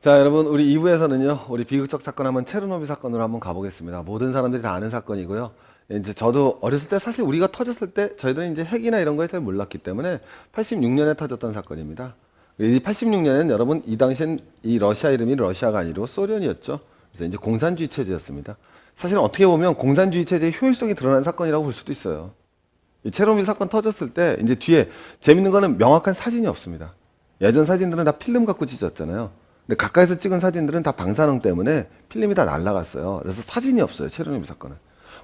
자, 여러분, 우리 2부에서는요, 우리 비극적 사건 한번 체르노빌 사건으로 한번 가보겠습니다. 모든 사람들이 다 아는 사건이고요. 이제 저도 어렸을 때 사실 우리가 터졌을 때 저희들은 이제 핵이나 이런 거에 잘 몰랐기 때문에 86년에 터졌던 사건입니다. 이 86년에는 여러분 이 당시엔 이 러시아 이름이 러시아가 아니고 소련이었죠. 그래서 이제 공산주의 체제였습니다. 사실은 어떻게 보면 공산주의 체제의 효율성이 드러난 사건이라고 볼 수도 있어요. 이 체르노빌 사건 터졌을 때 이제 뒤에 재밌는 거는 명확한 사진이 없습니다. 예전 사진들은 다 필름 갖고 찢었잖아요. 근데 가까이서 찍은 사진들은 다 방사능 때문에 필름이 다 날아갔어요. 그래서 사진이 없어요. 체르노빌 사건은.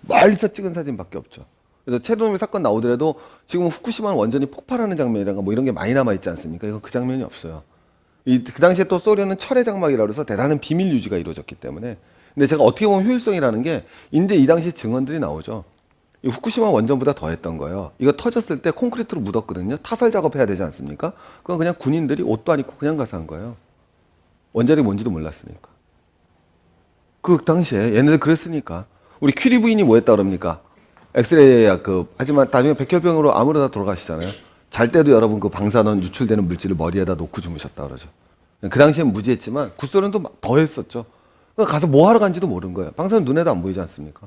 멀리서 찍은 사진밖에 없죠. 그래서 체르노빌 사건 나오더라도 지금 후쿠시마는 완전히 폭발하는 장면이라든가 뭐 이런 게 많이 남아있지 않습니까? 이건 그 장면이 없어요. 그 당시에 또 소련은 철의 장막이라고 해서 대단한 비밀 유지가 이루어졌기 때문에. 근데 제가 어떻게 보면 효율성이라는 게 이제 이 당시 증언들이 나오죠. 이 후쿠시마 원전보다 더 했던 거예요. 이거 터졌을 때 콘크리트로 묻었거든요. 타설 작업해야 되지 않습니까? 그건 그냥 군인들이 옷도 안 입고 그냥 가서 한 거예요. 원자력이 뭔지도 몰랐으니까. 그 당시에 얘네들 그랬으니까. 우리 퀴리 부인이 뭐 했다 그럽니까? 엑스레이 하지만 나중에 백혈병으로 암으로 다 돌아가시잖아요. 잘 때도 여러분 그 방사능 유출되는 물질을 머리에다 놓고 주무셨다 그러죠. 그 당시엔 무지했지만 구소련도 더 했었죠. 그러니까 가서 뭐 하러 간지도 모르는 거예요. 방사능 눈에도 안 보이지 않습니까?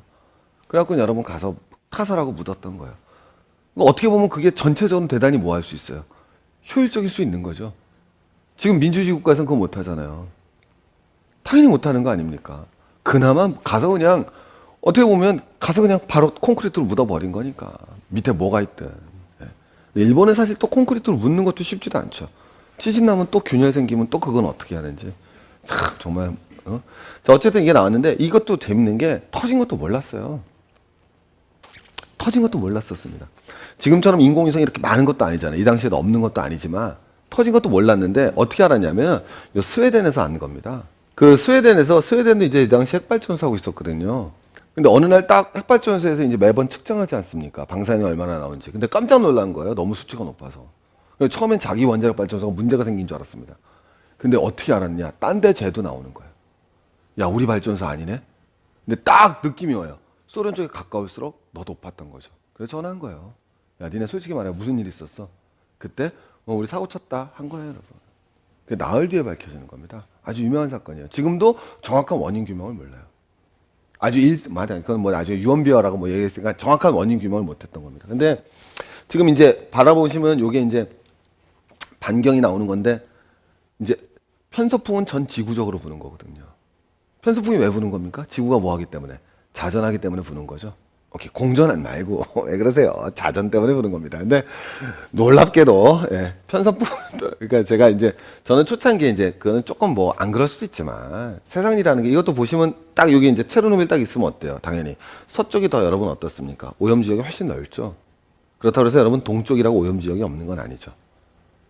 그래갖고 여러분 가서 타설하고 묻었던 거예요. 그러니까 어떻게 보면 그게 전체적으로 대단히 뭐 할 수 있어요. 효율적일 수 있는 거죠. 지금 민주주의 국가에서는 그거 못 하잖아요. 당연히 못 하는 거 아닙니까? 그나마 가서 그냥 어떻게 보면 가서 그냥 바로 콘크리트로 묻어버린 거니까. 밑에 뭐가 있든. 예. 일본은 사실 또 콘크리트로 묻는 것도 쉽지도 않죠. 지진 나면 또 균열 생기면 또 그건 어떻게 하는지. 참 정말. 자, 어쨌든 이게 나왔는데 이것도 재밌는 게 터진 것도 몰랐어요. 터진 것도 몰랐었습니다. 지금처럼 인공위성이 이렇게 많은 것도 아니잖아요. 이 당시에도 없는 것도 아니지만 터진 것도 몰랐는데 어떻게 알았냐면 요 스웨덴에서 안 겁니다. 그 스웨덴도 이제 이 당시 핵발전소 하고 있었거든요. 근데 어느 날 딱 핵발전소에서 이제 매번 측정하지 않습니까? 방사능이 얼마나 나오는지. 근데 깜짝 놀란 거예요. 너무 수치가 높아서. 처음엔 자기 원자력 발전소가 문제가 생긴 줄 알았습니다. 근데 어떻게 알았냐? 딴 데 재도 나오는 거예요. 야, 우리 발전소 아니네? 근데 딱 느낌이 와요. 소련 쪽에 가까울수록 더 높았던 거죠. 그래서 전화한 거예요. 야, 니네 솔직히 말해 무슨 일 있었어? 그때 우리 사고 쳤다 한 거예요, 여러분. 그게 나흘 뒤에 밝혀지는 겁니다. 아주 유명한 사건이에요. 지금도 정확한 원인 규명을 몰라요. 맞아요. 그건 뭐 나중에 유언비어라고 뭐 얘기했으니까 정확한 원인 규명을 못했던 겁니다. 근데 지금 이제 바라보시면 요게 이제 반경이 나오는 건데 이제 편서풍은 전 지구적으로 부는 거거든요. 편서풍이 왜 부는 겁니까? 지구가 뭐 하기 때문에? 자전하기 때문에 부는 거죠. 오케이, 공전 말고 왜 그러세요? 자전 때문에 부는 겁니다. 근데 놀랍게도 편서풍 그러니까 제가 이제 저는 초창기에 이제 그거는 조금 뭐 안 그럴 수도 있지만 세상 일이라는 게 이것도 보시면 딱 여기 이제 체르노빌 딱 있으면 어때요? 당연히 서쪽이 더 여러분 어떻습니까? 오염 지역이 훨씬 넓죠. 그렇다고 해서 여러분 동쪽이라고 오염 지역이 없는 건 아니죠.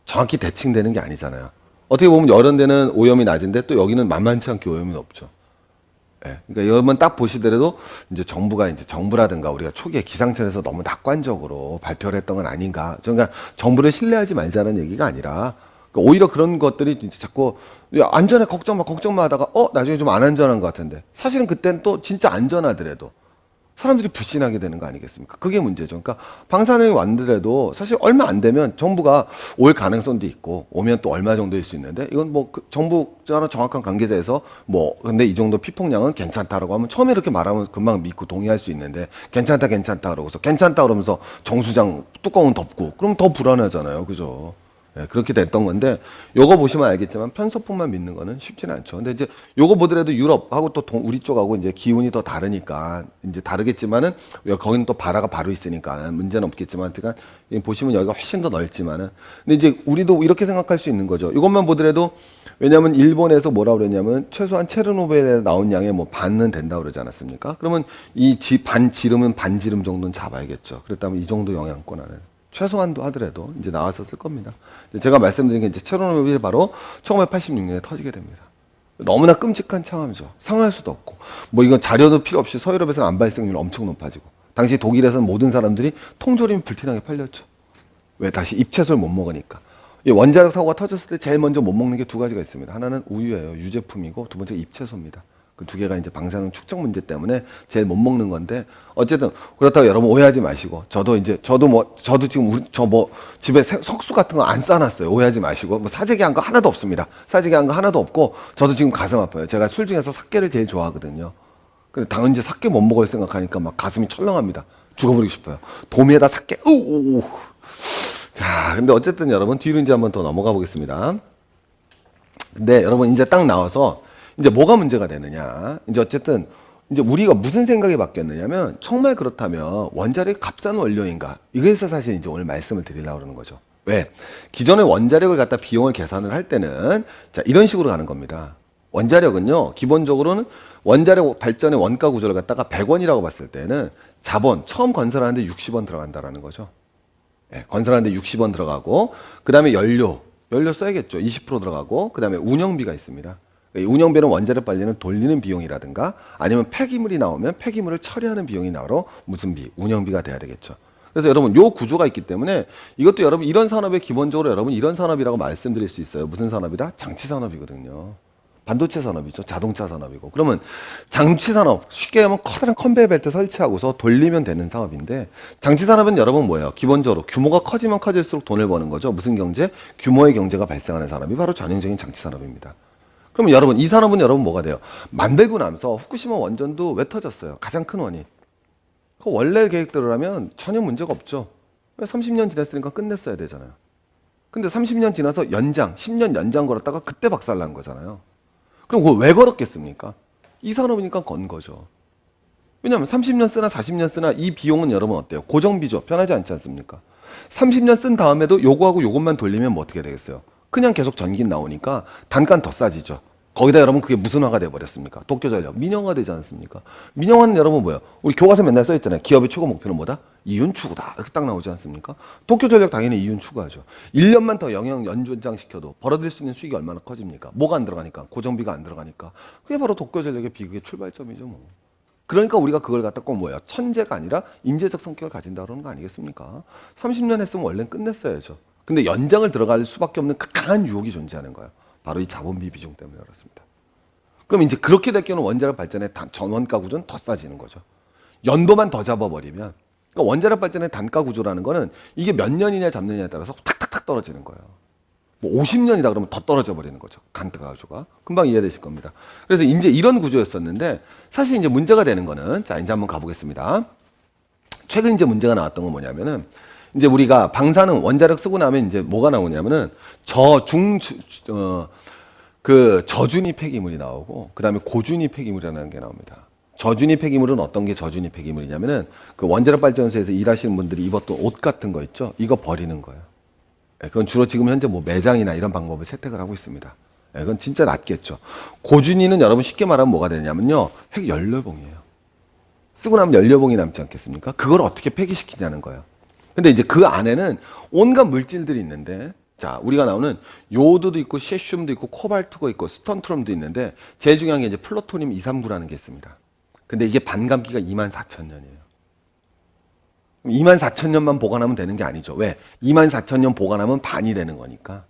정확히 대칭되는 게 아니잖아요. 어떻게 보면 여러 데는 오염이 낮은데 또 여기는 만만치 않게 오염이 높죠. 예. 그러니까 여러분 딱 보시더라도 이제 정부라든가 우리가 초기에 기상청에서 너무 낙관적으로 발표를 했던 건 아닌가. 그러니까 정부를 신뢰하지 말자는 얘기가 아니라 그러니까 오히려 그런 것들이 진짜 자꾸 야, 안전해 걱정 마 하다가 나중에 좀 안 안전한 것 같은데 사실은 그때는 또 진짜 안전하더라도 사람들이 불신하게 되는 거 아니겠습니까? 그게 문제죠. 그러니까 방사능이 왔더라도 사실 얼마 안 되면 정부가 올 가능성도 있고 오면 또 얼마 정도일 수 있는데 이건 뭐 정부자나 정확한 관계자에서 뭐 근데 이 정도 피폭량은 괜찮다라고 하면 처음에 이렇게 말하면 금방 믿고 동의할 수 있는데 괜찮다 그러고서 괜찮다 그러면서 정수장 뚜껑은 덮고 그럼 더 불안하잖아요. 그죠? 예, 그렇게 됐던 건데 요거 보시면 알겠지만 편서풍만 믿는 거는 쉽지는 않죠. 근데 이제 요거 보더라도 유럽하고 또 우리 쪽하고 이제 기운이 더 다르니까 이제 다르겠지만은 거기는 또 바다가 바로 있으니까 문제는 없겠지만 그러니까 보시면 여기가 훨씬 더 넓지만은 근데 이제 우리도 이렇게 생각할 수 있는 거죠. 이것만 보더라도 왜냐하면 일본에서 뭐라 그랬냐면 최소한 체르노빌에 나온 양의 뭐 반은 된다 그러지 않았습니까? 그러면 반지름은 반지름 정도는 잡아야겠죠. 그랬다면 이 정도 영향권 안에 최소한도 하더라도 이제 나왔었을 겁니다. 제가 말씀드린 게 이제 체르노빌이 바로 1986년에 터지게 됩니다. 너무나 끔찍한 상황이죠. 상할 수도 없고 뭐 이건 자료도 필요 없이 서유럽에서는 암 발생률이 엄청 높아지고 당시 독일에서는 모든 사람들이 통조림이 불티나게 팔렸죠. 왜? 다시 잎채소를 못 먹으니까. 이 원자력 사고가 터졌을 때 제일 먼저 못 먹는 게 두 가지가 있습니다. 하나는 우유예요. 유제품이고 두 번째가 잎채소입니다. 그 두 개가 이제 방사능 축적 문제 때문에 제일 못 먹는 건데 어쨌든 그렇다고 여러분 오해하지 마시고 저도 지금 집에 석수 같은 거 안 싸놨어요. 오해하지 마시고 뭐 사재기 한 거 하나도 없습니다. 사재기 한 거 하나도 없고 저도 지금 가슴 아파요. 제가 술 중에서 삭개를 제일 좋아하거든요. 근데 당연히 이제 삭개 못 먹을 생각하니까 막 가슴이 철렁합니다. 죽어버리고 싶어요. 도미에다 삭개 우우우. 자, 근데 어쨌든 여러분 뒤로 이제 한번 더 넘어가 보겠습니다. 근데 여러분 이제 딱 나와서 이제 뭐가 문제가 되느냐. 이제 어쨌든 이제 우리가 무슨 생각이 바뀌었느냐면 정말 그렇다면 원자력이 값싼 원료인가. 이거에서 사실 이제 오늘 말씀을 드리려고 그러는 거죠. 왜? 기존의 원자력을 갖다 비용을 계산을 할 때는 자, 이런 식으로 가는 겁니다. 원자력은요, 기본적으로는 원자력 발전의 원가 구조를 갖다가 100원이라고 봤을 때는 자본 처음 건설하는데 60원 들어간다라는 거죠. 예, 건설하는데 60원 들어가고 그 다음에 연료 써야겠죠. 20% 들어가고 그 다음에 운영비가 있습니다. 이 운영비는 원자력 발전을 돌리는 비용이라든가 아니면 폐기물이 나오면 폐기물을 처리하는 비용이 나오러 무슨 비? 운영비가 돼야 되겠죠. 그래서 여러분 요 구조가 있기 때문에 이것도 여러분 이런 산업에 기본적으로 여러분 이런 산업이라고 말씀드릴 수 있어요. 무슨 산업이다? 장치 산업이거든요. 반도체 산업이죠. 자동차 산업이고. 그러면 장치 산업, 쉽게 하면 커다란 컨베이어 벨트 설치하고서 돌리면 되는 사업인데 장치 산업은 여러분 뭐예요? 기본적으로 규모가 커지면 커질수록 돈을 버는 거죠. 무슨 경제? 규모의 경제가 발생하는 산업이 바로 전형적인 장치 산업입니다. 그러면 여러분 이 산업은 여러분 뭐가 돼요? 만들고 나서 후쿠시마 원전도 왜 터졌어요? 가장 큰 원인. 그 원래 계획대로라면 전혀 문제가 없죠. 왜 30년 지났으니까 끝냈어야 되잖아요. 근데 30년 지나서 연장, 10년 연장 걸었다가 그때 박살난 거잖아요. 그럼 그거 왜 걸었겠습니까? 이 산업이니까 건 거죠. 왜냐하면 30년 쓰나 40년 쓰나 이 비용은 여러분 어때요? 고정비죠. 변하지 않지 않습니까? 30년 쓴 다음에도 요거하고 요것만 돌리면 뭐 어떻게 되겠어요? 그냥 계속 전기 나오니까 단가는 더 싸지죠. 거기다 여러분 그게 무슨 화가 돼버렸습니까? 도쿄전력, 민영화 되지 않습니까? 민영화는 여러분 뭐예요? 우리 교과서 맨날 써있잖아요. 기업의 최고 목표는 뭐다? 이윤 추구다. 이렇게 딱 나오지 않습니까? 도쿄전력 당연히 이윤 추구하죠. 1년만 더 영영 연장 시켜도 벌어들일 수 있는 수익이 얼마나 커집니까? 뭐가 안 들어가니까? 고정비가 안 들어가니까. 그게 바로 도쿄전력의 비극의 출발점이죠. 뭐. 그러니까 우리가 그걸 갖다 꼭 뭐예요? 천재가 아니라 인재적 성격을 가진다 그러는 거 아니겠습니까? 30년 했으면 원래는 끝냈어야죠. 근데 연장을 들어갈 수밖에 없는 강한 유혹이 존재하는 거예요. 바로 이 자본비 비중 때문에 그렇습니다. 그럼 이제 그렇게 될 경우는 원자력 발전의 전원가 구조는 더 싸지는 거죠. 연도만 더 잡아버리면 그러니까 원자력 발전의 단가 구조라는 거는 이게 몇 년이냐 잡느냐에 따라서 탁탁탁 떨어지는 거예요. 뭐 50년이다 그러면 더 떨어져 버리는 거죠. 단가 구조가. 금방 이해되실 겁니다. 그래서 이제 이런 구조였었는데 사실 이제 문제가 되는 거는 자 이제 한번 가보겠습니다. 최근 이제 문제가 나왔던 건 뭐냐면은 이제 우리가 방사능 원자력 쓰고 나면 이제 뭐가 나오냐면은 저준위 폐기물이 나오고 그다음에 고준위 폐기물이라는 게 나옵니다. 저준위 폐기물은 어떤 게 저준위 폐기물이냐면은 그 원자력 발전소에서 일하시는 분들이 입었던 옷 같은 거 있죠. 이거 버리는 거예요. 그건 주로 지금 현재 뭐 매장이나 이런 방법을 채택을 하고 있습니다. 그건 진짜 낫겠죠. 고준위는 여러분 쉽게 말하면 뭐가 되냐면요. 핵연료봉이에요. 쓰고 나면 연료봉이 남지 않겠습니까? 그걸 어떻게 폐기시키냐는 거예요. 근데 이제 그 안에는 온갖 물질들이 있는데 자 우리가 나오는 요오드도 있고 세슘도 있고 코발트가 있고 스턴트럼도 있는데 제일 중요한 게 이제 플루토늄 239라는 게 있습니다. 근데 이게 반감기가 24,000년이에요. 24,000년만 보관하면 되는 게 아니죠. 왜? 24,000년 보관하면 반이 되는 거니까.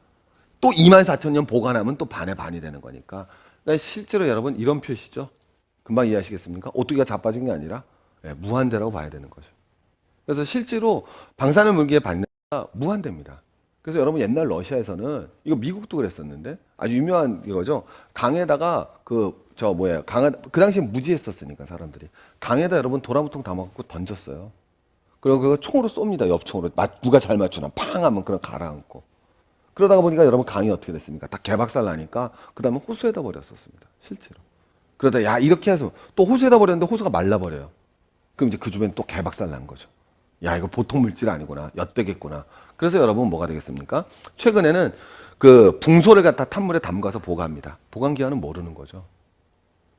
또 24,000년 보관하면 또 반의 반이 되는 거니까. 그러니까 실제로 여러분 이런 표시죠. 금방 이해하시겠습니까? 오뚜기가 자빠진 게 아니라 무한대라고 봐야 되는 거죠. 그래서 실제로 방사능 물질의 반대가 무한대입니다. 그래서 여러분 옛날 러시아에서는 이거 미국도 그랬었는데 아주 유명한 이거죠. 강에다가 그 당시에 무지했었으니까 사람들이 강에다 여러분 도라무통 담아갖고 던졌어요. 그리고 그거 총으로 쏩니다. 옆총으로 누가 잘 맞추나 팡 하면 그냥 가라앉고 그러다가 보니까 여러분 강이 어떻게 됐습니까? 다 개박살 나니까 그 다음에 호수에다 버렸었습니다. 실제로. 그러다 야 이렇게 해서 또 호수에다 버렸는데 호수가 말라버려요. 그럼 이제 그 주변에 또 개박살 난 거죠. 야 이거 보통 물질 아니구나. 엿되겠구나. 그래서 여러분 뭐가 되겠습니까? 최근에는 그 붕소를 갖다 탄물에 담가서 보관합니다. 보관 기한은 모르는 거죠.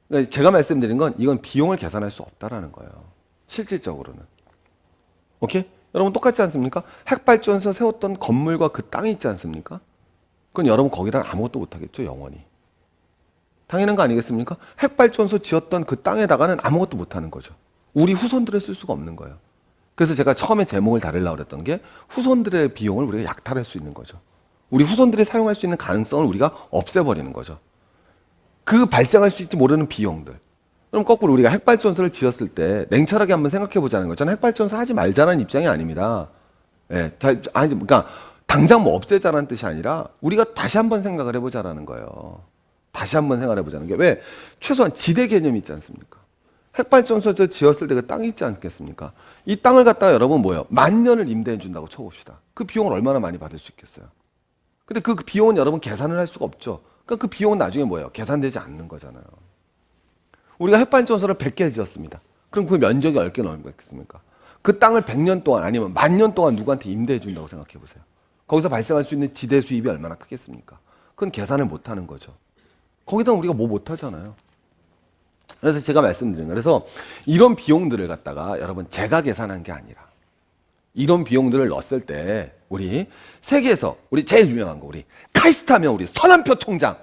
그러니까 제가 말씀드린 건 이건 비용을 계산할 수 없다라는 거예요. 실질적으로는. 오케이? 여러분 똑같지 않습니까? 핵발전소 세웠던 건물과 그 땅이 있지 않습니까? 그건 여러분 거기다 아무것도 못하겠죠. 영원히. 당연한 거 아니겠습니까? 핵발전소 지었던 그 땅에다가는 아무것도 못하는 거죠. 우리 후손들을 쓸 수가 없는 거예요. 그래서 제가 처음에 제목을 다르려고 그랬던 게 후손들의 비용을 우리가 약탈할 수 있는 거죠. 우리 후손들이 사용할 수 있는 가능성을 우리가 없애버리는 거죠. 그 발생할 수 있지 모르는 비용들. 그럼 거꾸로 우리가 핵발전소를 지었을 때 냉철하게 한번 생각해 보자는 거죠. 저는 핵발전소 하지 말자는 입장이 아닙니다. 예, 아니, 그러니까 당장 뭐 없애자라는 뜻이 아니라 우리가 다시 한번 생각을 해보자라는 거예요. 다시 한번 생각해 보자는 게 왜? 최소한 지대 개념이 있지 않습니까? 핵발전소를 지었을 때 그 땅이 있지 않겠습니까? 이 땅을 갖다가 여러분 뭐예요? 10,000년을 임대해 준다고 쳐봅시다. 그 비용을 얼마나 많이 받을 수 있겠어요? 근데 그 비용은 여러분 계산을 할 수가 없죠. 그러니까 그 비용은 나중에 뭐예요? 계산되지 않는 거잖아요. 우리가 핵발전소를 100개를 지었습니다. 그럼 그 면적이 얼마나 넓겠습니까? 그 땅을 100년 동안 아니면 10,000년 동안 누구한테 임대해 준다고 생각해 보세요. 거기서 발생할 수 있는 지대 수입이 얼마나 크겠습니까? 그건 계산을 못 하는 거죠. 거기다 우리가 뭐 못 하잖아요. 그래서 제가 말씀드린 거예요. 그래서 이런 비용들을 갖다가 여러분 제가 계산한 게 아니라 이런 비용들을 넣었을 때 우리 세계에서 우리 제일 유명한 거 우리 카이스트하면 우리 서남표 총장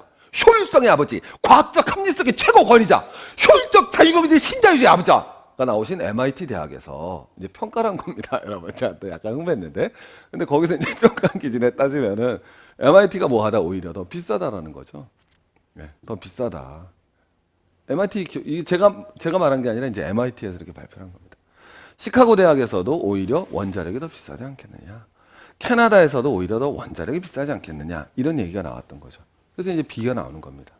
효율성의 아버지, 과학적 합리성의 최고 권위자, 효율적 자유민주주의 신자유주의 아버지가 나오신 MIT 대학에서 이제 평가를 한 겁니다. 여러분, 제가 또 약간 흥분했는데. 근데 거기서 이제 평가한 기준에 따지면은 MIT가 뭐 하다 오히려 더 비싸다라는 거죠. 네, 더 비싸다. MIT, 제가 말한 게 아니라 이제 MIT에서 이렇게 발표를 한 겁니다. 시카고 대학에서도 오히려 원자력이 더 비싸지 않겠느냐. 캐나다에서도 오히려 더 원자력이 비싸지 않겠느냐. 이런 얘기가 나왔던 거죠. 그래서 이제 비가 나오는 겁니다.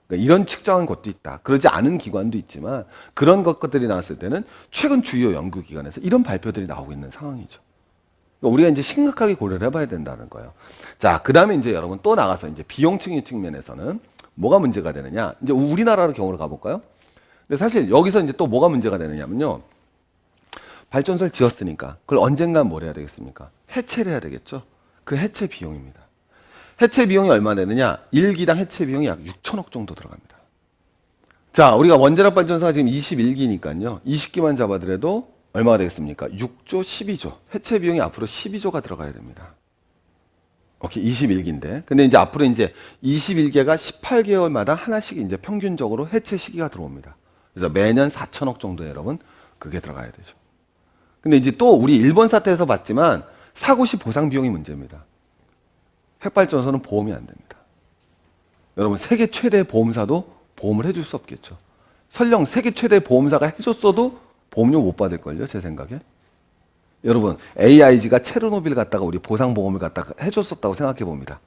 그러니까 이런 측정한 것도 있다. 그러지 않은 기관도 있지만 그런 것들이 나왔을 때는 최근 주요 연구기관에서 이런 발표들이 나오고 있는 상황이죠. 그러니까 우리가 이제 심각하게 고려를 해봐야 된다는 거예요. 자, 그 다음에 이제 여러분 또 나가서 이제 비용층 측면에서는 뭐가 문제가 되느냐. 이제 우리나라로 경우를 가볼까요? 근데 사실 여기서 이제 또 뭐가 문제가 되느냐면요. 발전소를 지었으니까 그걸 언젠간 뭘 해야 되겠습니까? 해체를 해야 되겠죠. 그 해체 비용입니다. 해체 비용이 얼마 되느냐? 1기당 해체 비용이 약 6천억 정도 들어갑니다. 자, 우리가 원자력 발전소가 지금 21기니까요. 20기만 잡아더라도 얼마가 되겠습니까? 6조, 12조. 해체 비용이 앞으로 12조가 들어가야 됩니다. 오케이, 21기인데. 근데 이제 앞으로 이제 21개가 18개월마다 하나씩 이제 평균적으로 해체 시기가 들어옵니다. 그래서 매년 4천억 정도 여러분, 그게 들어가야 되죠. 근데 이제 또 우리 일본 사태에서 봤지만 사고 시 보상 비용이 문제입니다. 핵발전소는 보험이 안 됩니다. 여러분 세계 최대 보험사도 보험을 해줄 수 없겠죠. 설령 세계 최대 보험사가 해줬어도 보험료 못 받을걸요, 제 생각에. 여러분 AIG가 체르노빌 갖다가 우리 보상보험을 갖다가 해줬었다고 생각해 봅니다.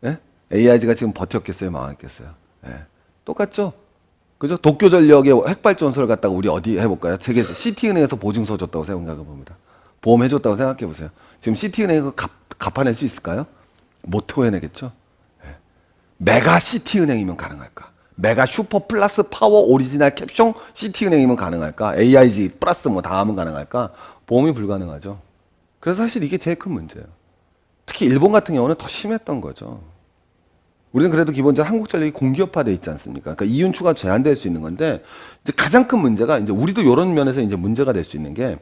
예? AIG가 지금 버텼겠어요, 망했겠어요? 예. 똑같죠? 그죠? 도쿄전력의 핵발전소를 갖다가 우리 어디 해볼까요? 세계에서 시티은행에서 보증서 줬다고 생각해 봅니다. 보험 해줬다고 생각해 보세요. 지금 시티은행이 갚아낼 수 있을까요? 못 토해내겠죠. 네. 메가 시티은행이면 가능할까? 메가 슈퍼 플러스 파워 오리지널 캡숑 시티은행이면 가능할까? AIG 플러스 뭐 다 하면 가능할까? 보험이 불가능하죠. 그래서 사실 이게 제일 큰 문제예요. 특히 일본 같은 경우는 더 심했던 거죠. 우리는 그래도 기본적으로 한국전력이 공기업화돼 있지 않습니까? 그러니까 이윤추가 제한될 수 있는 건데 이제 가장 큰 문제가 이제 우리도 이런 면에서 이제 문제가 될 수 있는 게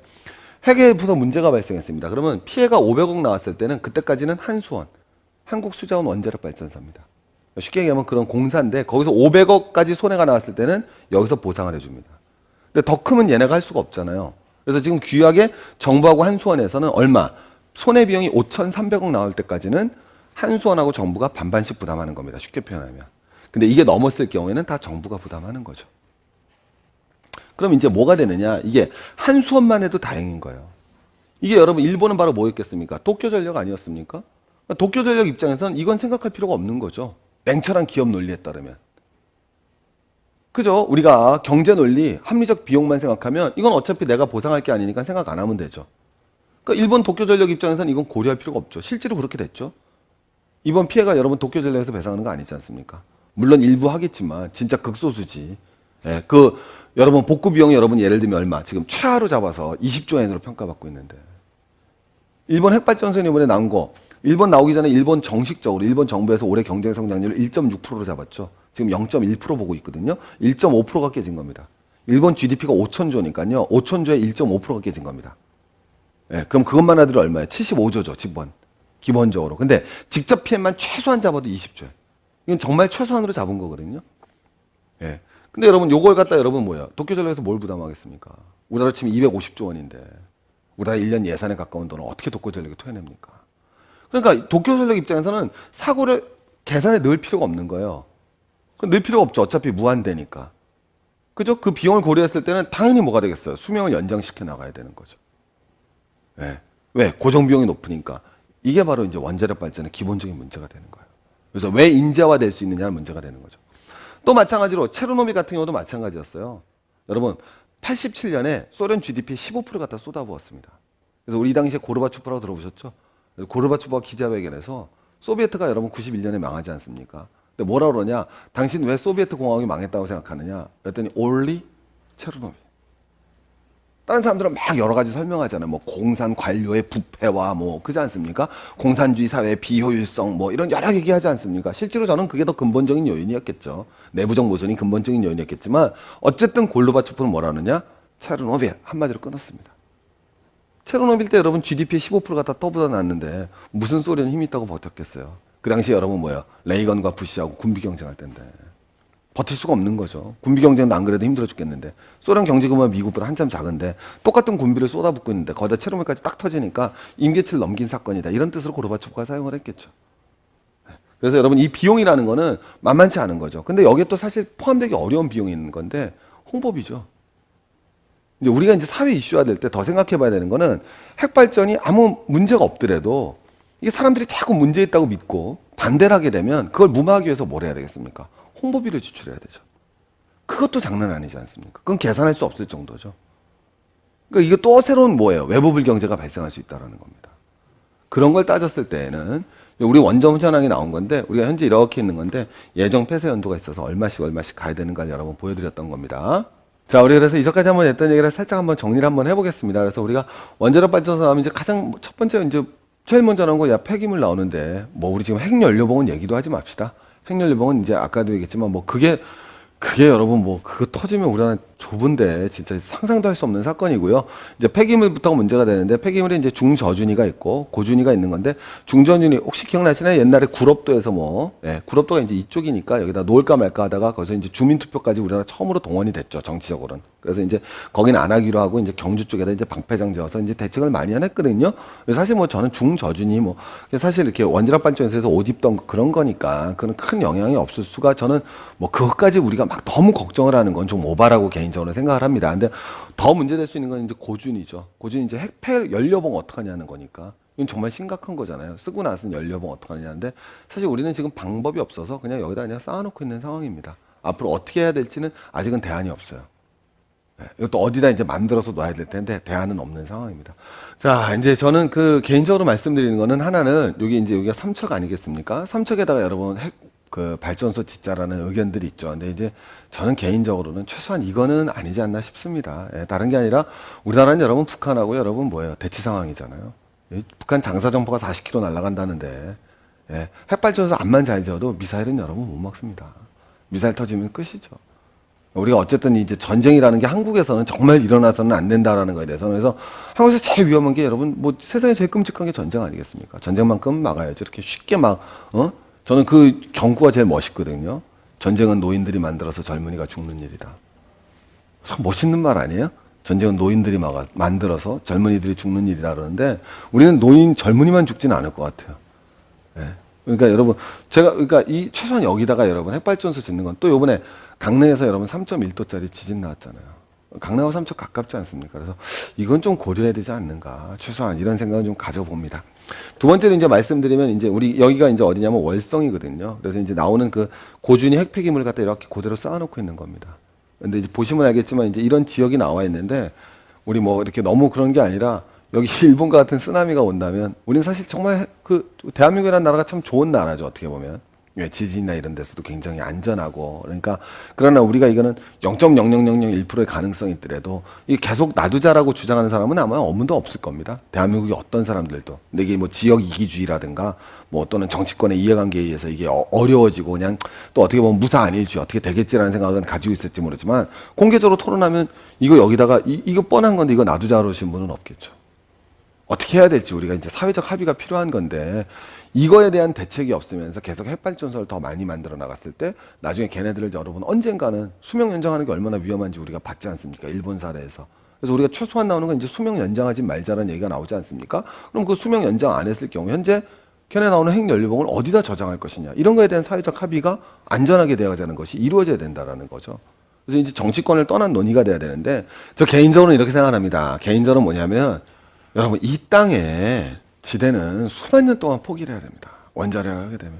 핵에부터 문제가 발생했습니다. 그러면 피해가 500억 나왔을 때는 그때까지는 한수원 한국수자원 원자력 발전소입니다. 쉽게 얘기하면 그런 공사인데 거기서 500억까지 손해가 나왔을 때는 여기서 보상을 해줍니다. 근데 더 크면 얘네가 할 수가 없잖아요. 그래서 지금 귀하게 정부하고 한수원에서는 얼마? 손해 비용이 5,300억 나올 때까지는 한수원하고 정부가 반반씩 부담하는 겁니다. 쉽게 표현하면. 근데 이게 넘었을 경우에는 다 정부가 부담하는 거죠. 그럼 이제 뭐가 되느냐? 이게 한수원만 해도 다행인 거예요. 이게 여러분 일본은 바로 뭐였겠습니까? 도쿄전력 아니었습니까? 도쿄전력 입장에서는 이건 생각할 필요가 없는 거죠. 냉철한 기업 논리에 따르면. 그죠? 우리가 경제 논리, 합리적 비용만 생각하면 이건 어차피 내가 보상할 게 아니니까 생각 안 하면 되죠. 그러니까 일본 도쿄전력 입장에서는 이건 고려할 필요가 없죠. 실제로 그렇게 됐죠. 이번 피해가 여러분 도쿄전력에서 배상하는 거 아니지 않습니까? 물론 일부 하겠지만 진짜 극소수지. 예, 여러분 복구 비용이 여러분 예를 들면 얼마? 지금 최하로 잡아서 20조 엔으로 평가받고 있는데. 일본 핵발전소 이번에 나온 거 일본 나오기 전에 일본 정식적으로 일본 정부에서 올해 경제 성장률을 1.6%로 잡았죠. 지금 0.1% 보고 있거든요. 1.5%가 깨진 겁니다. 일본 GDP가 5천조니까요. 5천조에 1.5%가 깨진 겁니다. 예, 그럼 그것만 하더라도 얼마예요? 75조죠, 기본적으로. 근데 직접 피해만 최소한 잡아도 20조예요. 이건 정말 최소한으로 잡은 거거든요. 예. 근데 여러분 요걸 갖다 여러분 뭐예요? 도쿄전력에서 뭘 부담하겠습니까? 우리나라 치면 250조 원인데 우리나라 1년 예산에 가까운 돈을 어떻게 도쿄전력에 토해냅니까? 그러니까 도쿄전력 입장에서는 사고를 계산에 넣을 필요가 없는 거예요. 늘 필요가 없죠. 어차피 무한대니까. 그죠? 그 비용을 고려했을 때는 당연히 뭐가 되겠어요? 수명을 연장시켜 나가야 되는 거죠. 네. 왜? 고정 비용이 높으니까. 이게 바로 이제 원자력 발전의 기본적인 문제가 되는 거예요. 그래서 왜 인재화될 수 있느냐는 문제가 되는 거죠. 또 마찬가지로 체르노빌 같은 경우도 마찬가지였어요. 여러분 87년에 소련 GDP의 15% 갖다 쏟아부었습니다. 그래서 우리 당시에 고르바초프라고 들어보셨죠? 고르바초프가 기자회견에서 소비에트가 여러분 91년에 망하지 않습니까? 근데 뭐라 그러냐? 당신 왜 소비에트 공화국이 망했다고 생각하느냐? 그랬더니 only 체르노빌. 다른 사람들은 막 여러 가지 설명하잖아요. 뭐 공산 관료의 부패와 뭐 그지 않습니까? 공산주의 사회의 비효율성 뭐 이런 여러 얘기하지 않습니까? 실제로 저는 그게 더 근본적인 요인이었겠죠. 내부적 모순이 근본적인 요인이었겠지만 어쨌든 골르바초프는 뭐라느냐? 체르노빌 한마디로 끊었습니다. 체르노빌 때 여러분 GDP의 15% 갖다 떠부다 놨는데 무슨 소련이 힘이 있다고 버텼겠어요. 그 당시에 여러분 뭐예요? 레이건과 부시하고 군비 경쟁할 때인데 버틸 수가 없는 거죠. 군비 경쟁도 안 그래도 힘들어 죽겠는데 소련 경제 규모가 미국보다 한참 작은데 똑같은 군비를 쏟아붓고 있는데 거기다 체르노빌까지 딱 터지니까 임계치를 넘긴 사건이다. 이런 뜻으로 고르바초프가 사용을 했겠죠. 그래서 여러분 이 비용이라는 거는 만만치 않은 거죠. 근데 여기에 또 사실 포함되기 어려운 비용이 있는 건데 홍보비죠. 이제 우리가 이제 사회 이슈화 될 때 더 생각해 봐야 되는 거는 핵발전이 아무 문제가 없더라도 이게 사람들이 자꾸 문제 있다고 믿고 반대를 하게 되면 그걸 무마하기 위해서 뭘 해야 되겠습니까? 홍보비를 지출해야 되죠. 그것도 장난 아니지 않습니까? 그건 계산할 수 없을 정도죠. 그러니까 이게 또 새로운 뭐예요? 외부 불경제가 발생할 수 있다는 겁니다. 그런 걸 따졌을 때에는 우리 원점 현황이 나온 건데 우리가 현재 이렇게 있는 건데 예정 폐쇄 연도가 있어서 얼마씩 가야 되는가를 여러분 보여드렸던 겁니다. 자, 우리 그래서 이전까지 한번 했던 얘기를 살짝 한번 정리를 한번 해보겠습니다. 그래서 우리가 원자력 발전소 나오면 이제 가장 첫 번째 이제 제일 먼저 나온 거 야 폐기물 나오는데 뭐 우리 지금 핵연료봉은 얘기도 하지 맙시다. 핵연료봉은 이제 아까도 얘기했지만 뭐 그게 여러분 뭐 그거 터지면 우리나라 좁은데 진짜 상상도 할 수 없는 사건이고요. 이제 폐기물부터가 문제가 되는데 폐기물에 이제 중저준위가 있고 고준위가 있는 건데 중저준위 혹시 기억나시나요? 옛날에 구럽도에서 뭐 구럽도가 이제 이쪽이니까 여기다 놓을까 말까 하다가 거기서 이제 주민투표까지 우리나라 처음으로 동원이 됐죠. 정치적으로는. 그래서 이제 거기는 안 하기로 하고 이제 경주 쪽에다 이제 방패장 지어서 이제 대책을 많이 했거든요. 사실 뭐 저는 중저준위 뭐 사실 이렇게 원자력 발전소에서 옷 입던 그런 거니까 그건 큰 영향이 없을 수가 저는 뭐 그것까지 우리가 막 너무 걱정을 하는 건 좀 오바라고 개인적으로 생각을 합니다. 근데 더 문제될 수 있는 건 이제 고준이죠. 고준이 이제 핵폐 연료봉 어떡하냐는 거니까. 이건 정말 심각한 거잖아요. 쓰고 나선 연료봉 어떡하냐는데 사실 우리는 지금 방법이 없어서 그냥 여기다 그냥 쌓아놓고 있는 상황입니다. 앞으로 어떻게 해야 될지는 아직은 대안이 없어요. 이것도 어디다 이제 만들어서 놔야 될 텐데 대안은 없는 상황입니다. 자, 이제 저는 그 개인적으로 말씀드리는 거는 하나는 여기 이제 여기가 삼척 아니겠습니까? 삼척에다가 여러분 그 발전소 짓자라는 의견들이 있죠. 근데 이제 저는 개인적으로는 최소한 이거는 아니지 않나 싶습니다. 다른 게 아니라 우리나라는 여러분 북한하고 여러분 뭐예요? 대치 상황이잖아요. 북한 장사정포가 40km 날아간다는데 핵발전소 암만 잘 지어도 미사일은 여러분 못 막습니다. 미사일 터지면 끝이죠. 우리가 어쨌든 이제 전쟁이라는 게 한국에서는 정말 일어나서는 안 된다라는 거에 대해서 그래서 한국에서 제일 위험한 게 여러분 뭐 세상에 제일 끔찍한 게 전쟁 아니겠습니까? 전쟁만큼 막아야죠. 이렇게 쉽게 저는 그 경구가 제일 멋있거든요. 전쟁은 노인들이 만들어서 젊은이가 죽는 일이다. 참 멋있는 말 아니에요? 전쟁은 노인들이 만들어서 젊은이들이 죽는 일이다 그러는데 우리는 젊은이만 죽지는 않을 것 같아요. 그러니까 여러분 그러니까 이 최소한 여기다가 여러분 핵발전소 짓는 건 또 요번에 강릉에서 여러분 3.1도짜리 지진 나왔잖아요. 강릉하고 삼척 가깝지 않습니까? 그래서 이건 좀 고려해야 되지 않는가. 최소한 이런 생각을 좀 가져봅니다. 두 번째로 이제 말씀드리면 이제 우리 여기가 이제 어디냐면 월성이거든요. 그래서 이제 나오는 그 고준위 핵폐기물 갖다 이렇게 그대로 쌓아놓고 있는 겁니다. 근데 이제 보시면 알겠지만 이제 이런 지역이 나와 있는데 우리 뭐 이렇게 너무 그런 게 아니라 여기 일본과 같은 쓰나미가 온다면 우리는 사실 정말 그 대한민국이라는 나라가 참 좋은 나라죠. 어떻게 보면. 지진이나 이런 데서도 굉장히 안전하고 그러니까 그러나 우리가 이거는 0.0001%의 가능성이 있더라도 이 계속 놔두자라고 주장하는 사람은 아마 어문도 없을 겁니다. 대한민국의 어떤 사람들도. 근데 이게 뭐 지역 이기주의라든가 뭐 또는 정치권의 이해관계에 의해서 이게 어려워지고 그냥 또 어떻게 보면 무사 아닐지 어떻게 되겠지라는 생각은 가지고 있을지 모르지만 공개적으로 토론하면 이거 여기다가 이거 뻔한 건데 이거 놔두자 그러신 분은 없겠죠. 어떻게 해야 될지 우리가 이제 사회적 합의가 필요한 건데 이거에 대한 대책이 없으면서 계속 핵발전소를 더 많이 만들어 나갔을 때 나중에 걔네들을 여러분 언젠가는 수명 연장하는 게 얼마나 위험한지 우리가 봤지 않습니까? 일본 사례에서. 그래서 우리가 최소한 나오는 건 이제 수명 연장하지 말자라는 얘기가 나오지 않습니까? 그럼 그 수명 연장 안 했을 경우 현재 걔네 나오는 핵연료봉을 어디다 저장할 것이냐. 이런 거에 대한 사회적 합의가 안전하게 되어가는 것이 이루어져야 된다라는 거죠. 그래서 이제 정치권을 떠난 논의가 돼야 되는데 저 개인적으로는 이렇게 생각합니다. 개인적으로 뭐냐면 여러분 이 땅에 지대는 수만 년 동안 포기를 해야 됩니다. 원자력을 하게 되면.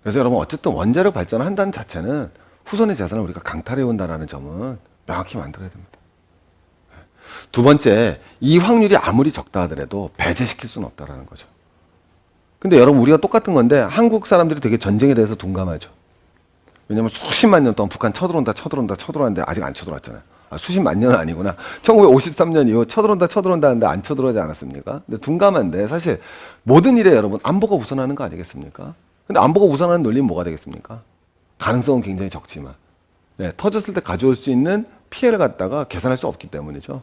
그래서 여러분 어쨌든 원자력 발전을 한다는 자체는 후손의 재산을 우리가 강탈해 온다는 점은 명확히 만들어야 됩니다. 두 번째, 이 확률이 아무리 적다 하더라도 배제시킬 수는 없다는 거죠. 근데 여러분 우리가 똑같은 건데 한국 사람들이 되게 전쟁에 대해서 둔감하죠. 왜냐면 수십만 년 동안 북한 쳐들어오는데 아직 안 쳐들어왔잖아요. 아, 수십만 년은 아니구나. 1953년 이후 쳐들어온다 하는데 안 쳐들어오지 않았습니까? 근데 둔감한데 사실 모든 일에 여러분 안보가 우선하는 거 아니겠습니까? 근데 안보가 우선하는 논리는 뭐가 되겠습니까? 가능성은 굉장히 적지만 네, 터졌을 때 가져올 수 있는 피해를 갖다가 계산할 수 없기 때문이죠.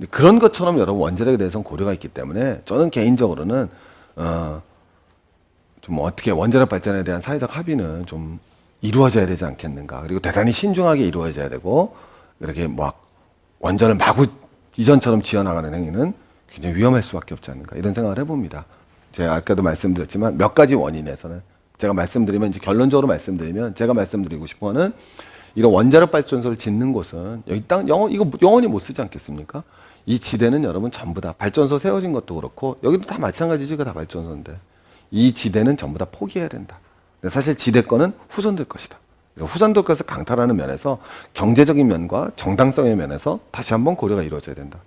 그런 것처럼 여러분 원자력에 대해서는 고려가 있기 때문에 저는 개인적으로는 좀 어떻게 원자력 발전에 대한 사회적 합의는 좀 이루어져야 되지 않겠는가. 그리고 대단히 신중하게 이루어져야 되고 이렇게 막 원전을 마구 이전처럼 지어나가는 행위는 굉장히 위험할 수밖에 없지 않는가 이런 생각을 해봅니다. 제가 아까도 말씀드렸지만 몇 가지 원인에서는 제가 말씀드리면 이제 결론적으로 말씀드리면 제가 말씀드리고 싶어하는 이런 원자력 발전소를 짓는 곳은 여기 땅 이거 영원히 못 쓰지 않겠습니까? 이 지대는 여러분 전부 다 발전소 세워진 것도 그렇고 여기도 다 마찬가지지 그 다 발전소인데 이 지대는 전부 다 포기해야 된다. 사실 지대권은 후손들 것이다. 후손들 것을 강탈하는 면에서 경제적인 면과 정당성의 면에서 다시 한번 고려가 이루어져야 된다.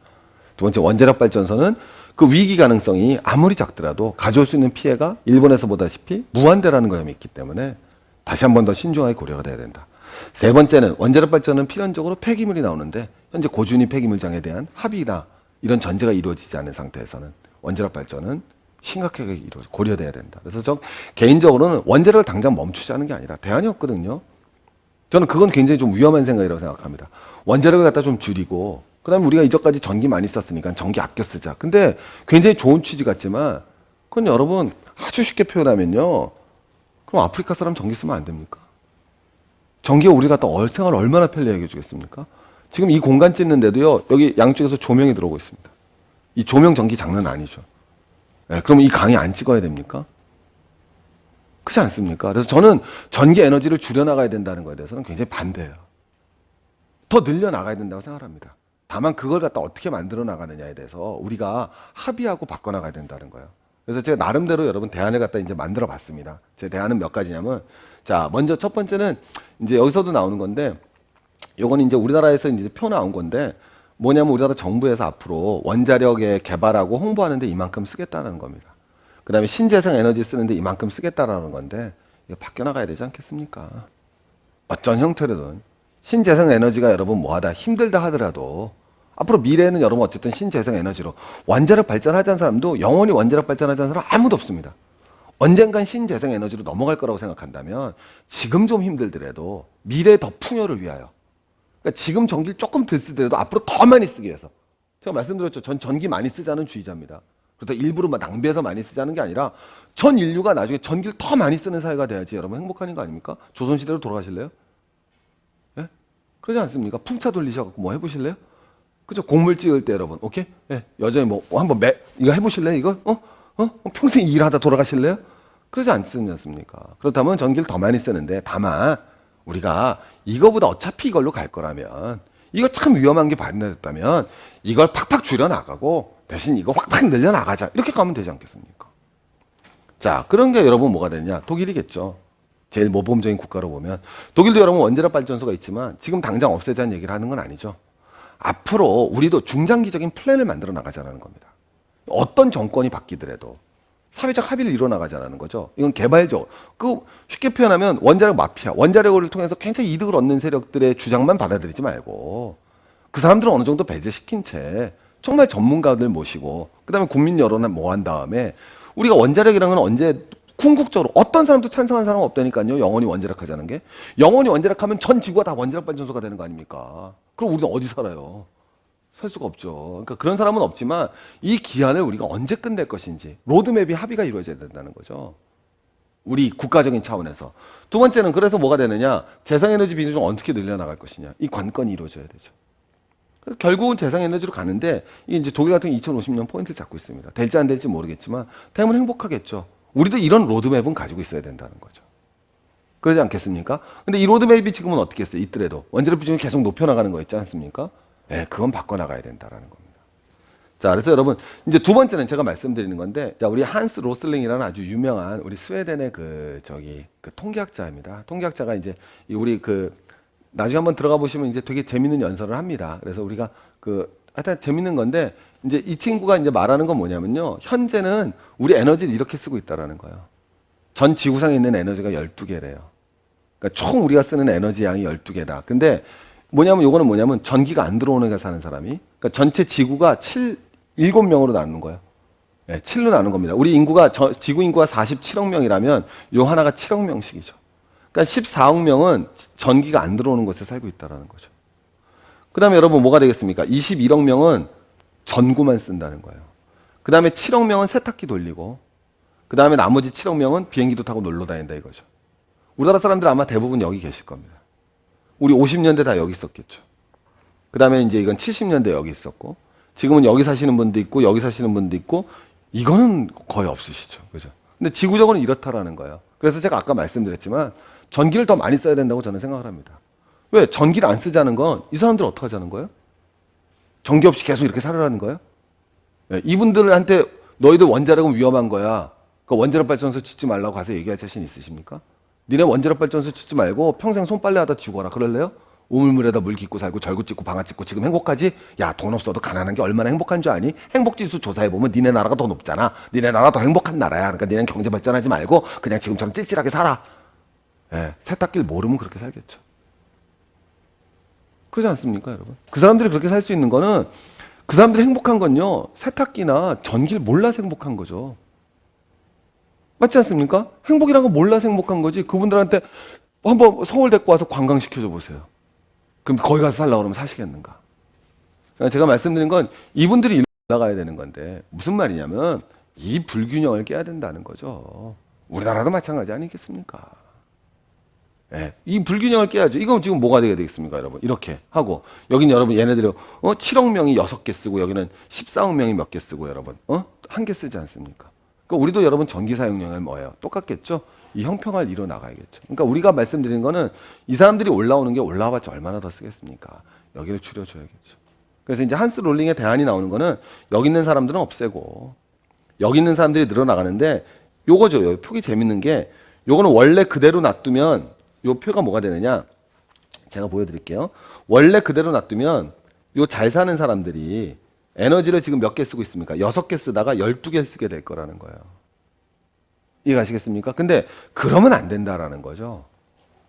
두 번째 원자력 발전소는 그 위기 가능성이 아무리 작더라도 가져올 수 있는 피해가 일본에서 보다시피 무한대라는 점이 있기 때문에 다시 한번 더 신중하게 고려가 돼야 된다. 세 번째는 원자력 발전은 필연적으로 폐기물이 나오는데 현재 고준위 폐기물장에 대한 합의나 이런 전제가 이루어지지 않은 상태에서는 원자력 발전은 심각하게 고려돼야 된다. 그래서 저 개인적으로는 원자력을 당장 멈추자는 게 아니라 대안이 없거든요. 저는 그건 굉장히 좀 위험한 생각이라고 생각합니다. 원자력을 갖다 좀 줄이고 그다음에 우리가 이전까지 전기 많이 썼으니까 전기 아껴 쓰자. 근데 굉장히 좋은 취지 같지만 그건 여러분 아주 쉽게 표현하면요. 그럼 아프리카 사람 전기 쓰면 안 됩니까? 전기가 우리 갖다 생활을 얼마나 편리하게 해주겠습니까? 지금 이 공간 찍는데도요. 여기 양쪽에서 조명이 들어오고 있습니다. 이 조명 전기 장난 아니죠. 네, 그럼 이 강의 안 찍어야 됩니까? 그렇지 않습니까? 그래서 저는 전기 에너지를 줄여나가야 된다는 거에 대해서는 굉장히 반대예요. 더 늘려나가야 된다고 생각합니다. 다만 그걸 갖다 어떻게 만들어 나가느냐에 대해서 우리가 합의하고 바꿔나가야 된다는 거예요. 그래서 제가 나름대로 여러분 대안을 갖다 이제 만들어 봤습니다. 제 대안은 몇 가지냐면 자, 먼저 첫 번째는 이제 여기서도 나오는 건데 요건 이제 우리나라에서 이제 표 나온 건데 뭐냐면 우리나라 정부에서 앞으로 원자력에 개발하고 홍보하는데 이만큼 쓰겠다는 겁니다. 그 다음에 신재생 에너지 쓰는데 이만큼 쓰겠다라는 건데 이거 바뀌어나가야 되지 않겠습니까? 어떤 형태로든 신재생 에너지가 여러분 뭐하다 힘들다 하더라도 앞으로 미래에는 여러분 어쨌든 신재생 에너지로 원자력 발전하자는 사람도 영원히 원자력 발전하자는 사람 아무도 없습니다. 언젠간 신재생 에너지로 넘어갈 거라고 생각한다면 지금 좀 힘들더라도 미래의 더 풍요를 위하여 그러니까 지금 전기를 조금 덜 쓰더라도 앞으로 더 많이 쓰기 위해서 제가 말씀드렸죠. 전 전기 많이 쓰자는 주의자입니다. 그래서 일부러 막 낭비해서 많이 쓰자는 게 아니라 전 인류가 나중에 전기를 더 많이 쓰는 사회가 돼야지 여러분 행복한 거 아닙니까? 조선시대로 돌아가실래요? 예? 그러지 않습니까? 풍차 돌리셔갖고 뭐 해보실래요? 그죠? 곡물 찍을 때 여러분 오케이? 예. 여전히 뭐 한번 이거 해보실래요? 이거? 평생 일하다 돌아가실래요? 그러지 않습니까? 그렇다면 전기를 더 많이 쓰는데 다만 우리가 이거보다 어차피 이걸로 갈 거라면 이거 참 위험한 게 반대됐다면 이걸 팍팍 줄여나가고 대신 이거 확팍 늘려나가자 이렇게 가면 되지 않겠습니까? 자, 그런 게 여러분 뭐가 되냐? 독일이겠죠. 제일 모범적인 국가로 보면 독일도 여러분 원자력 발전소가 있지만 지금 당장 없애자는 얘기를 하는 건 아니죠. 앞으로 우리도 중장기적인 플랜을 만들어 나가자는 겁니다. 어떤 정권이 바뀌더라도 사회적 합의를 이뤄 나가자는 거죠. 이건 개발적. 쉽게 표현하면 원자력 마피아, 원자력을 통해서 굉장히 이득을 얻는 세력들의 주장만 받아들이지 말고 그 사람들은 어느 정도 배제시킨 채 정말 전문가들 모시고 그다음에 국민 여론을 모은 다음에 우리가 원자력이라는 건 언제 궁극적으로 어떤 사람도 찬성한 사람은 없다니까요. 영원히 원자력 하자는 게. 영원히 원자력 하면 전 지구가 다 원자력 발전소가 되는 거 아닙니까? 그럼 우리는 어디 살아요? 살 수가 없죠. 그러니까 그런 사람은 없지만 이 기한을 우리가 언제 끝낼 것인지 로드맵이 합의가 이루어져야 된다는 거죠. 우리 국가적인 차원에서. 두 번째는 그래서 뭐가 되느냐. 재생에너지 비중을 어떻게 늘려나갈 것이냐. 이 관건이 이루어져야 되죠. 그래서 결국은 재생에너지로 가는데 이게 이제 독일 같은 경우 2050년 포인트를 잡고 있습니다. 될지 안 될지 모르겠지만 되면 행복하겠죠. 우리도 이런 로드맵은 가지고 있어야 된다는 거죠. 그러지 않겠습니까? 근데 이 로드맵이 지금은 어떻게 했어요? 있더라도 원자력 비중이 계속 높여나가는 거 있지 않습니까? 예, 그건 바꿔나가야 된다라는 겁니다. 자, 그래서 여러분 이제 두 번째는 제가 말씀드리는 건데, 자, 우리 한스 로슬링이라는 아주 유명한 우리 스웨덴의 그 통계학자입니다. 통계학자가 이제 우리 나중에 한번 들어가 보시면 이제 되게 재밌는 연설을 합니다. 그래서 우리가 하여튼 재밌는 건데, 이제 이 친구가 이제 말하는 건 뭐냐면요. 현재는 우리 에너지를 이렇게 쓰고 있다라는 거예요. 전 지구상에 있는 에너지가 12개래요. 그러니까 총 우리가 쓰는 에너지 양이 12개다. 근데 요거는 뭐냐면 전기가 안 들어오는 데 사는 사람이, 그러니까 전체 지구가 7명으로 나누는 거예요. 네, 7로 나눈 겁니다. 우리 인구가, 지구 인구가 47억 명이라면 요 하나가 7억 명씩이죠. 그러니까 14억 명은 전기가 안 들어오는 곳에 살고 있다라는 거죠. 그 다음에 여러분 뭐가 되겠습니까? 21억 명은 전구만 쓴다는 거예요. 그 다음에 7억 명은 세탁기 돌리고, 그 다음에 나머지 7억 명은 비행기도 타고 놀러 다닌다 이거죠. 우리나라 사람들 아마 대부분 여기 계실 겁니다. 우리 50년대 다 여기 있었겠죠. 그 다음에 이제 이건 70년대 여기 있었고, 지금은 여기 사시는 분도 있고, 여기 사시는 분도 있고, 이거는 거의 없으시죠. 그죠? 근데 지구적으로는 이렇다라는 거예요. 그래서 제가 아까 말씀드렸지만, 전기를 더 많이 써야 된다고 저는 생각을 합니다. 왜? 전기를 안 쓰자는 건 이 사람들 어떻게 하자는 거예요? 전기 없이 계속 이렇게 살아라는 거예요? 네, 이분들한테 너희들 원자력은 위험한 거야. 그 원자력 발전소 짓지 말라고 가서 얘기할 자신 있으십니까? 니네 원자력 발전소 짓지 말고 평생 손빨래 하다 죽어라. 그럴래요? 우물물에다 물 깃고 살고 절구 찍고 방아 찍고 지금 행복하지? 야, 돈 없어도 가난한 게 얼마나 행복한 줄 아니? 행복지수 조사해보면 니네 나라가 더 높잖아. 니네 나라가 더 행복한 나라야. 그러니까 니네는 경제 발전하지 말고 그냥 지금처럼 찔찔하게 살아. 예, 세탁기를 모르면 그렇게 살겠죠. 그러지 않습니까, 여러분? 그 사람들이 그렇게 살 수 있는 거는, 그 사람들이 행복한 건요, 세탁기나 전기를 몰라서 행복한 거죠. 맞지 않습니까? 행복이란 건 몰라서 행복한 거지. 그분들한테 한번 서울 데리고 와서 관광시켜줘 보세요. 그럼 거기 가서 살라고 그러면 사시겠는가? 제가 말씀드린 건 이분들이 올라가야 되는 건데, 무슨 말이냐면 이 불균형을 깨야 된다는 거죠. 우리나라도 마찬가지 아니겠습니까? 네, 이 불균형을 깨야죠. 이건 지금 뭐가 되겠습니까, 여러분? 이렇게 하고, 여긴 여러분 얘네들이 7억 명이 6개 쓰고, 여기는 14억 명이 몇 개 쓰고, 여러분 한 개 쓰지 않습니까? 그러니까 우리도 여러분 전기 사용량은 뭐예요? 똑같겠죠? 이 형평을 이뤄 나가야겠죠. 그러니까 우리가 말씀드린 거는 이 사람들이 올라오는 게 올라와봤자 얼마나 더 쓰겠습니까? 여기를 줄여줘야겠죠. 그래서 이제 한스 롤링의 대안이 나오는 거는 여기 있는 사람들은 없애고 여기 있는 사람들이 늘어나가는데, 요거죠. 요 표기 재밌는 게, 요거는 원래 그대로 놔두면 요 표가 뭐가 되느냐? 제가 보여드릴게요. 원래 그대로 놔두면 요 잘 사는 사람들이 에너지를 지금 몇 개 쓰고 있습니까? 6개 쓰다가 12개 쓰게 될 거라는 거예요. 이해가시겠습니까? 근데 그러면 안 된다라는 거죠.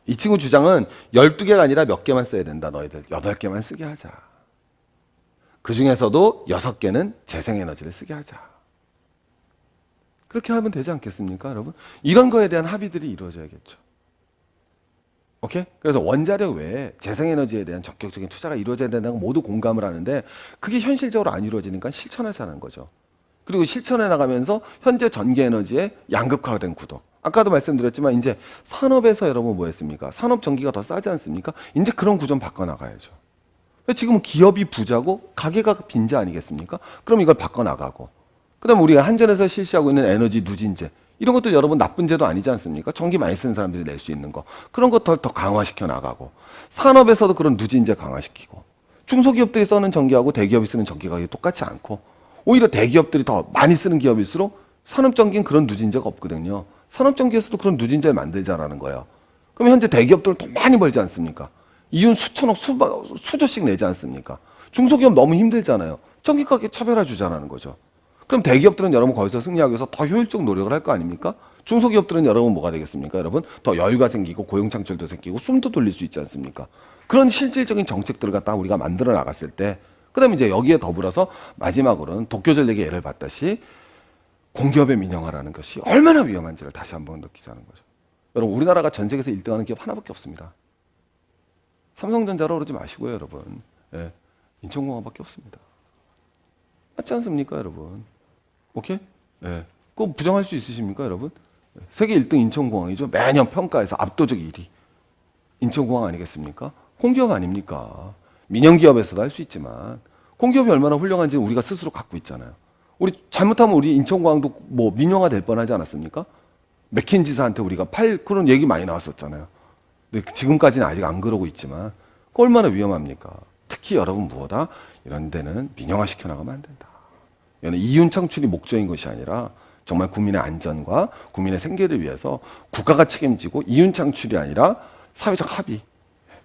이 친구 주장은 12개가 아니라 몇 개만 써야 된다. 너희들 8개만 쓰게 하자. 그 중에서도 6개는 재생에너지를 쓰게 하자. 그렇게 하면 되지 않겠습니까, 여러분? 이런 거에 대한 합의들이 이루어져야겠죠. 오케이? 그래서 원자력 외에 재생에너지에 대한 적극적인 투자가 이루어져야 된다고 모두 공감을 하는데, 그게 현실적으로 안 이루어지니까 실천하자는 거죠. 그리고 실천해 나가면서 현재 전기에너지의 양극화된 구도. 아까도 말씀드렸지만 이제 산업에서 여러분 뭐 했습니까? 산업 전기가 더 싸지 않습니까? 이제 그런 구조 바꿔나가야죠. 지금 기업이 부자고 가게가 빈자 아니겠습니까? 그럼 이걸 바꿔나가고, 그 다음에 우리가 한전에서 실시하고 있는 에너지 누진제, 이런 것도 여러분 나쁜 제도 아니지 않습니까? 전기 많이 쓰는 사람들이 낼 수 있는 거, 그런 것도 더 강화시켜 나가고, 산업에서도 그런 누진제 강화시키고, 중소기업들이 쓰는 전기하고 대기업이 쓰는 전기 가격이 똑같지 않고, 오히려 대기업들이 더 많이 쓰는 기업일수록 산업전기는 그런 누진제가 없거든요. 산업전기에서도 그런 누진제를 만들자라는 거예요. 그럼 현재 대기업들은 더 많이 벌지 않습니까? 이윤 수천억, 수조씩 내지 않습니까? 중소기업 너무 힘들잖아요. 전기가격 차별화 주자라는 거죠. 그럼 대기업들은 여러분 거기서 승리하기 위해서 더 효율적 노력을 할 거 아닙니까? 중소기업들은 여러분 뭐가 되겠습니까? 여러분 더 여유가 생기고 고용 창출도 생기고 숨도 돌릴 수 있지 않습니까? 그런 실질적인 정책들을 갖다 우리가 만들어 나갔을 때, 그다음에 이제 여기에 더불어서 마지막으로는 도쿄전력의 예를 봤다시 공기업의 민영화라는 것이 얼마나 위험한지를 다시 한번 느끼자는 거죠. 여러분 우리나라가 전 세계에서 1등하는 기업 하나밖에 없습니다. 삼성전자로 그러지 마시고요, 여러분. 예, 인천공항밖에 없습니다. 맞지 않습니까, 여러분? 오케이? 예. 그거 부정할 수 있으십니까, 여러분? 세계 1등 인천공항이죠. 매년 평가에서 압도적 1위. 인천공항 아니겠습니까? 공기업 아닙니까? 민영기업에서도 할 수 있지만 공기업이 얼마나 훌륭한지 우리가 스스로 갖고 있잖아요. 우리 잘못하면 우리 인천공항도 뭐 민영화 될 뻔하지 않았습니까? 맥킨지사한테 우리가 그런 얘기 많이 나왔었잖아요. 근데 지금까지는 아직 안 그러고 있지만 그 얼마나 위험합니까? 특히 여러분 무엇다 이런 데는 민영화시켜 나가면 안 된다. 이거는 이윤 창출이 목적인 것이 아니라 정말 국민의 안전과 국민의 생계를 위해서 국가가 책임지고 이윤 창출이 아니라 사회적 합의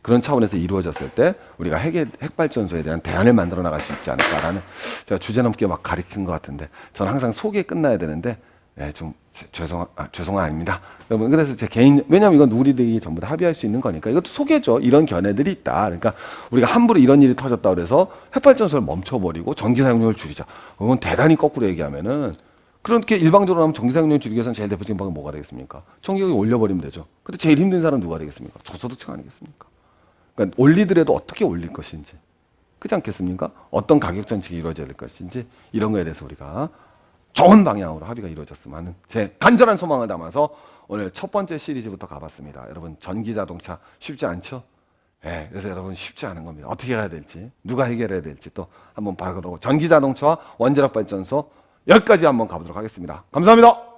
그런 차원에서 이루어졌을 때 우리가 핵발전소에 대한 대안을 만들어 나갈 수 있지 않을까라는 제가 주제넘게 막 가리킨 것 같은데 저는 항상 속에 끝나야 되는데 좀 죄송한 아닙니다. 여러분 그래서 제 개인 왜냐하면 이건 우리들이 전부 다 합의할 수 있는 거니까 이것도 소개죠. 이런 견해들이 있다. 그러니까 우리가 함부로 이런 일이 터졌다 그래서 핵발전소를 멈춰버리고 전기 사용량을 줄이자. 그건 대단히 거꾸로 얘기하면은 그렇게 일방적으로 하면 전기 사용량 줄이기 위해서는 제일 대표적인 방법이 뭐가 되겠습니까? 전기료를 올려버리면 되죠. 근데 제일 힘든 사람은 누가 되겠습니까? 저소득층 아니겠습니까? 그러니까 올리더라도 어떻게 올릴 것인지 그렇지 않겠습니까? 어떤 가격 정책이 이루어져야 될 것인지 이런 거에 대해서 우리가 좋은 방향으로 합의가 이루어졌으면 하는 제 간절한 소망을 담아서 오늘 첫 번째 시리즈부터 가봤습니다. 여러분 전기 자동차 쉽지 않죠? 그래서 여러분 쉽지 않은 겁니다. 어떻게 해야 될지 누가 해결해야 될지 또 한번 봐보고 전기 자동차와 원자력 발전소 여기까지 한번 가보도록 하겠습니다. 감사합니다.